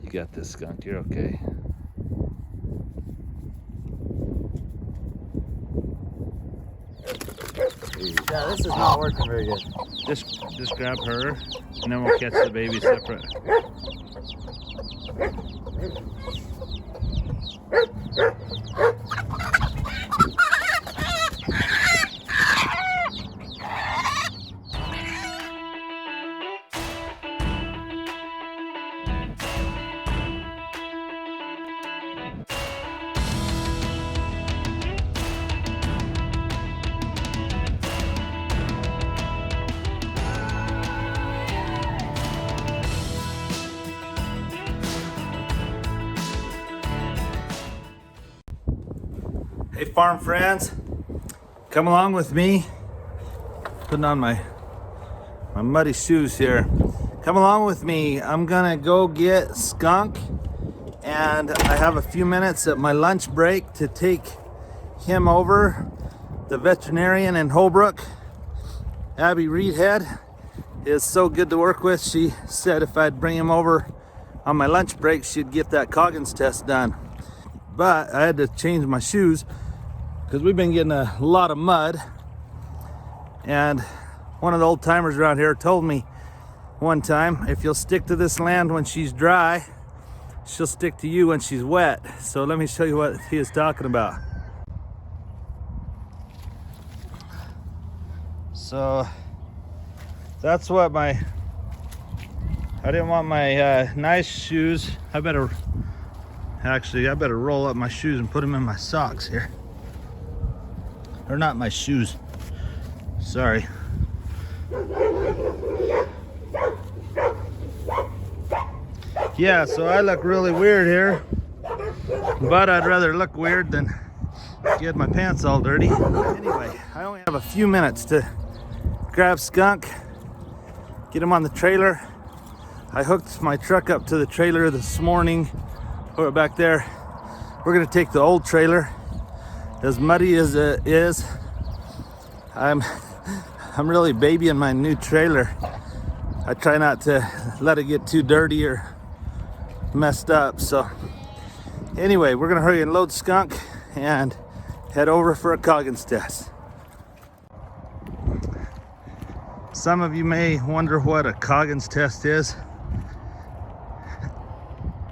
You got this, Skunk. You're okay. Yeah, this is not working very good. Just grab her, and then we'll catch the baby separate. Hey farm friends, come along with me. Putting on my muddy shoes here. Come along with me. I'm gonna go get Skunk, and I have a few minutes at my lunch break to take him over. The veterinarian in Holbrook, Abby Reedhead, is so good to work with. She said if I'd bring him over on my lunch break, she'd get that coggins test done. But I had to change my shoes because we've been getting a lot of mud. And one of the old timers around here told me one time, if you'll stick to this land when she's dry, she'll stick to you when she's wet. So let me show you what he is talking about. So that's what I didn't want my nice shoes. I better roll up my shoes and put them in my socks here. Or not my shoes, sorry. Yeah, so I look really weird here, but I'd rather look weird than get my pants all dirty. Anyway, I only have a few minutes to grab Skunk, get him on the trailer. I hooked my truck up to the trailer this morning, put it back there. We're gonna take the old trailer. As muddy as it is, I'm really babying my new trailer. I try not to let it get too dirty or messed up. So anyway, we're gonna hurry and load Skunk and head over for a coggins test. Some of you may wonder what a coggins test is.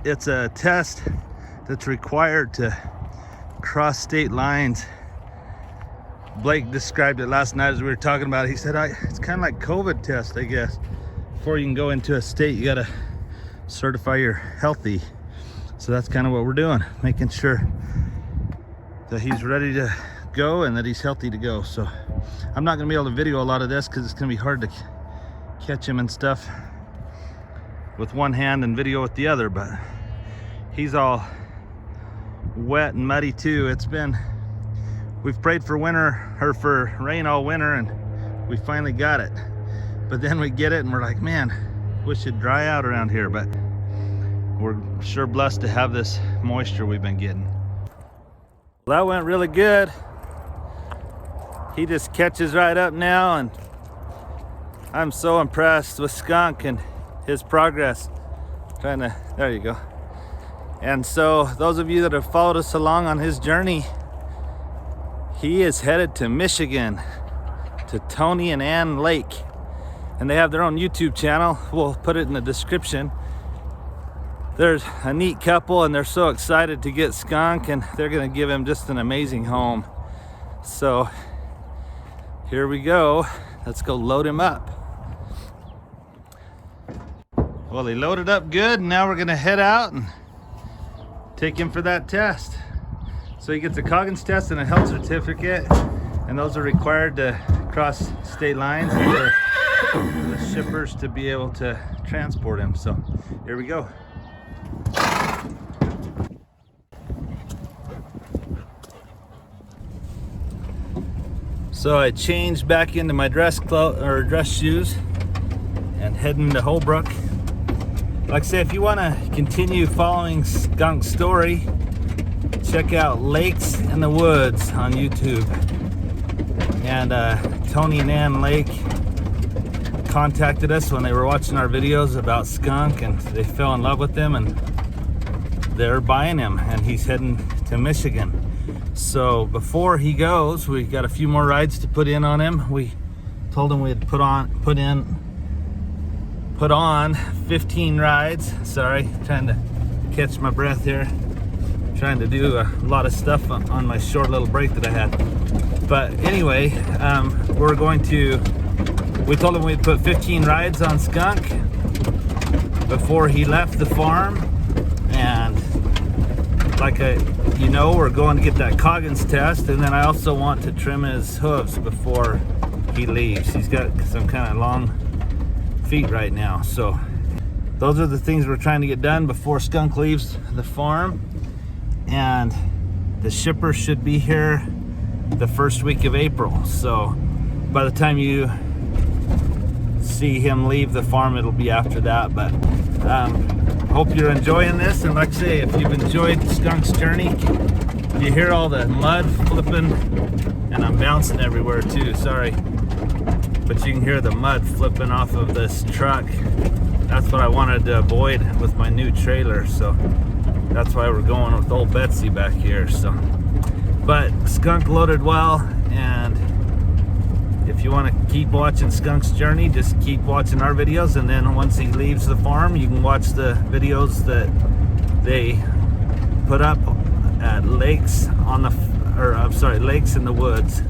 It's a test that's required to cross state lines. Blake described it last night as we were talking about it. He said it's kind of like COVID test, I guess. Before you can go into a state, you gotta certify you're healthy. So that's kind of what we're doing, making sure that he's ready to go and that he's healthy to go. So I'm not gonna be able to video a lot of this because it's gonna be hard to catch him and stuff with one hand and video with the other, but he's all wet and muddy too. We've prayed for winter or for rain all winter, and we finally got it. But then we get it and we're like, man, wish it'd dry out around here. But we're sure blessed to have this moisture we've been getting. Well, that went really good. He just catches right up now, and I'm so impressed with Skunk and his progress. There you go. And so those of you that have followed us along on his journey, he is headed to Michigan, to Tony and Ann Lake. And they have their own YouTube channel. We'll put it in the description. There's a neat couple, and they're so excited to get Skunk, and they're gonna give him just an amazing home. So here we go. Let's go load him up. Well, they loaded up good, and now we're gonna head out and take him for that test. So he gets a coggins test and a health certificate, and those are required to cross state lines for the shippers to be able to transport him. So here we go. So I changed back into my dress shoes and heading to Holbrook. Like I say, if you want to continue following Skunk's story, check out Lakes in the Woods on YouTube. And Tony and Ann Lake contacted us when they were watching our videos about Skunk, and they fell in love with him, and they're buying him, and he's heading to Michigan. So before he goes, we got a few more rides to put in on him. We told him we'd put on 15 rides. Sorry, trying to catch my breath here. Trying to do a lot of stuff on my short little break that I had. But anyway, we told him we'd put 15 rides on Skunk before he left the farm. And like we're going to get that coggins test, and then I also want to trim his hooves before he leaves. He's got some kind of long feet right now. So those are the things we're trying to get done before Skunk leaves the farm. And the shipper should be here the first week of April. So by the time you see him leave the farm, it'll be after that. But hope you're enjoying this. And like I say, if you've enjoyed Skunk's journey, you hear all the mud flipping, and I'm bouncing everywhere too, sorry. But you can hear the mud flipping off of this truck. That's what I wanted to avoid with my new trailer. So that's why we're going with old Betsy back here. So, but Skunk loaded well, and if you want to keep watching Skunk's journey, just keep watching our videos, and then once he leaves the farm, you can watch the videos that they put up at lakes lakes in the woods.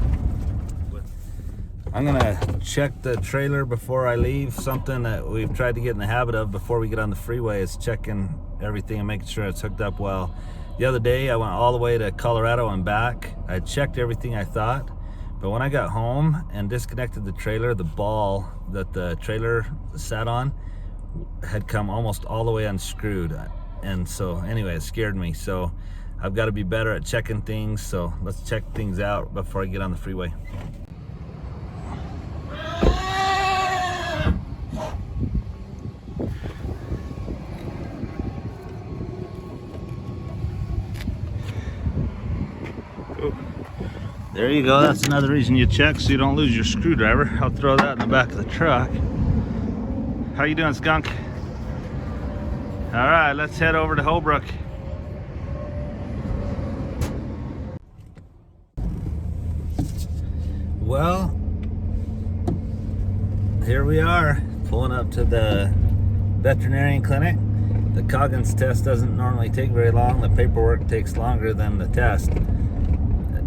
I'm gonna check the trailer before I leave. Something that we've tried to get in the habit of before we get on the freeway is checking everything and making sure it's hooked up well. The other day I went all the way to Colorado and back. I checked everything I thought, but when I got home and disconnected the trailer, the ball that the trailer sat on had come almost all the way unscrewed. And so anyway, it scared me. So I've got to be better at checking things. So let's check things out before I get on the freeway. There you go. That's another reason you check, so you don't lose your screwdriver. I'll throw that in the back of the truck. How you doing, Skunk? All right, let's head over to Holbrook. Well, here we are, pulling up to the veterinarian clinic. The coggins test doesn't normally take very long. The paperwork takes longer than the test,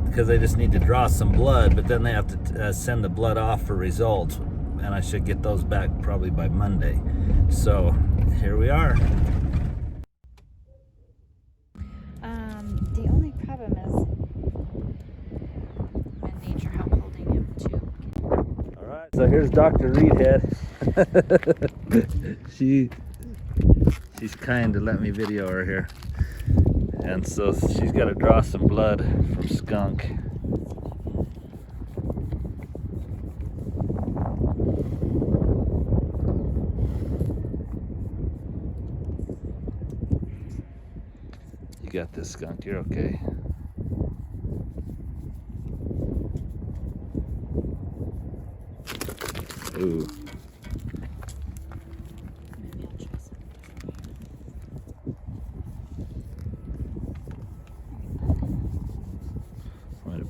because they just need to draw some blood, but then they have to send the blood off for results, and I should get those back probably by Monday. So here we are. The only problem is my nature help holding him too. All right, so here's Dr. Reedhead. She's kind to let me video her here. And so she's got to draw some blood from Skunk. You got this, Skunk. You're okay. Ooh.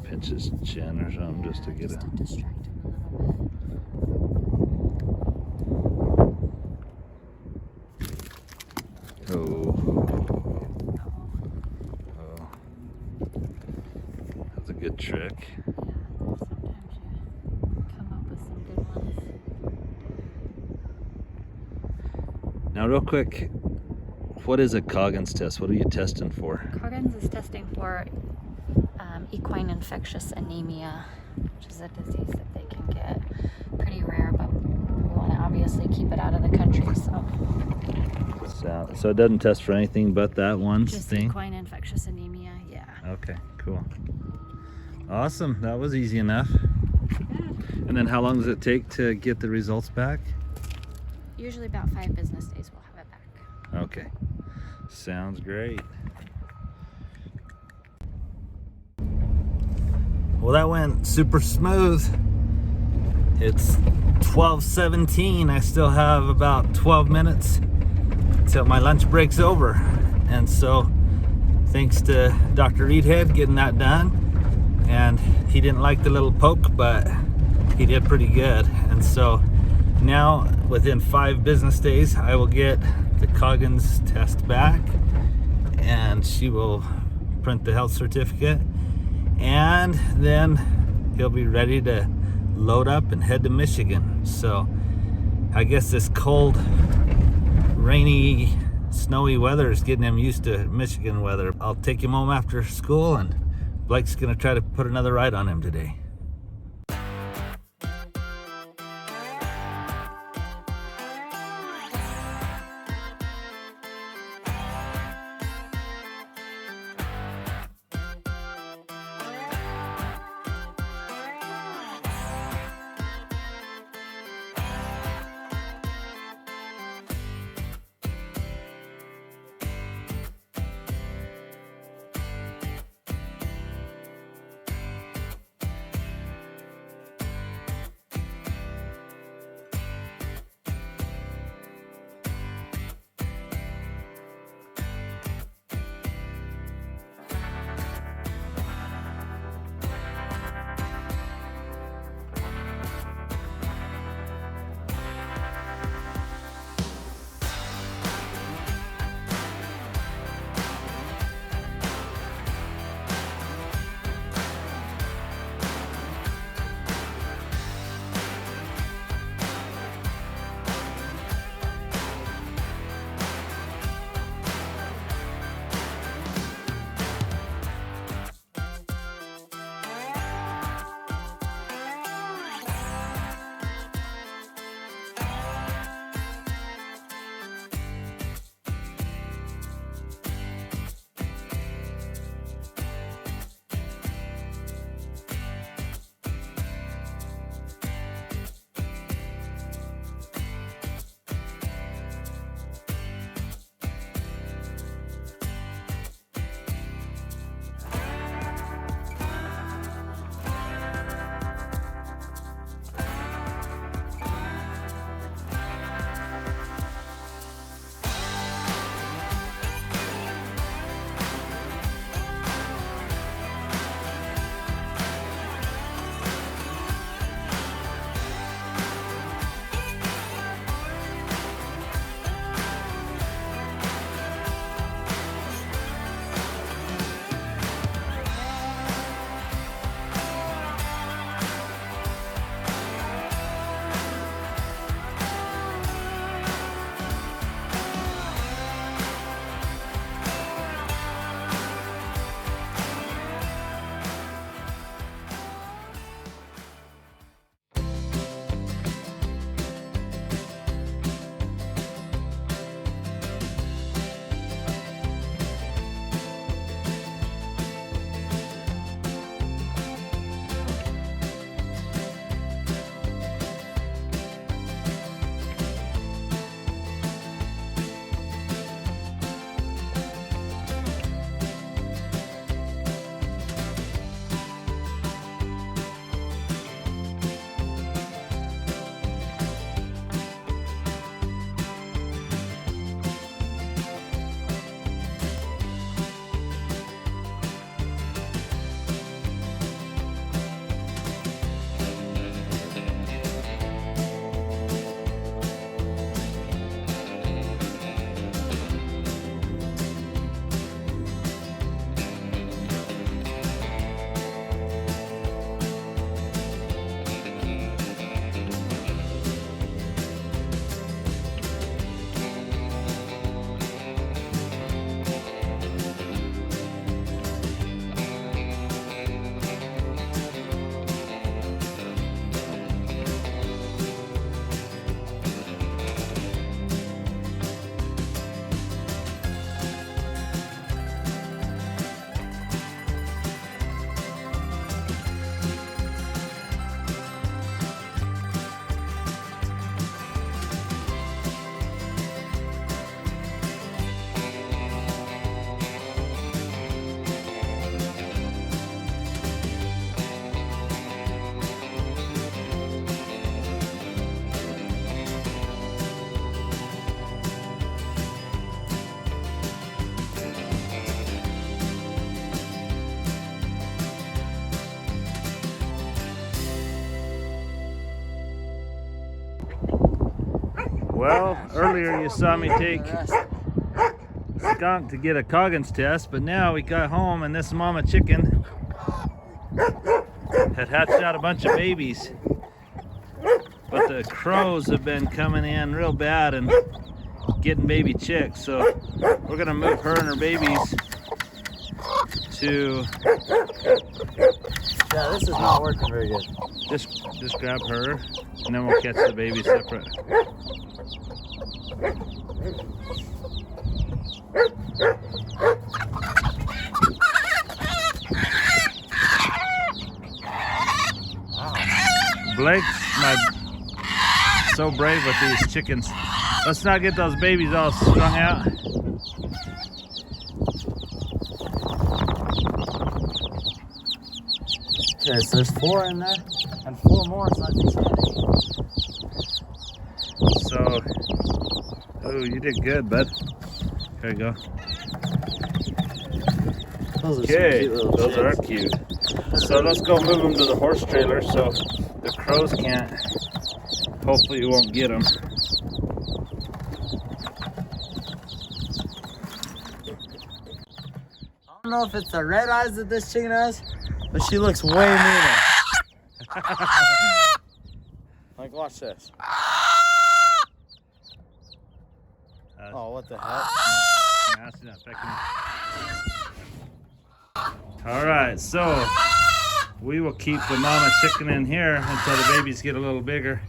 Pinch his chin or something just to get to distract him a little bit. Oh. That's a good trick. Yeah, sometimes you come up with some good ones. Now real quick, what is a coggins test? What are you testing for? Coggins is testing for equine infectious anemia, which is a disease that they can get. Pretty rare, but we want to obviously keep it out of the country. So it doesn't test for anything but that one just thing? Equine infectious anemia, yeah. Okay, cool. Awesome, that was easy enough. And then how long does it take to get the results back? Usually about 5 business days we'll have it back. Okay, sounds great. Well, that went super smooth. It's 12:17. I still have about 12 minutes till my lunch break's over. And so thanks to Dr. Reedhead getting that done. And he didn't like the little poke, but he did pretty good. And so now within 5 business days, I will get the Coggins test back, and she will print the health certificate, and then he'll be ready to load up and head to Michigan. So I guess this cold, rainy, snowy weather is getting him used to Michigan weather. I'll take him home after school, and Blake's gonna try to put another ride on him today. Well, earlier you saw me take Skunk to get a coggins test, but now we got home and this mama chicken had hatched out a bunch of babies. But the crows have been coming in real bad and getting baby chicks, so we're gonna move her and her babies to... Yeah, this is not working very good. Just grab her, and then we'll catch the baby separate. Blake's so brave with these chickens. Let's not get those babies all strung out. Okay, so there's 4 in there, and 4 more, so I think So, oh, you did good, bud. There you go. those are Okay, some cute little those are chicks. cute. So let's go move them to the horse trailer so the crows can't, hopefully you won't get them. I don't know if it's the red eyes that this chicken has, but she looks way meaner. Like, watch this. Oh, what the heck? All right, so we will keep the mama chicken in here until the babies get a little bigger.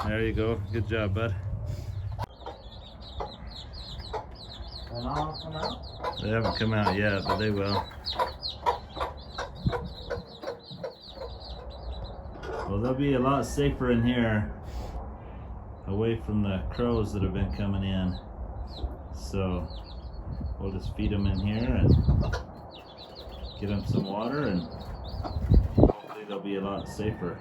There you go. Good job, bud. And I'll come out. They haven't come out yet, but they will. Well, they'll be a lot safer in here, away from the crows that have been coming in. So we'll just feed them in here and get them some water, and hopefully they'll be a lot safer.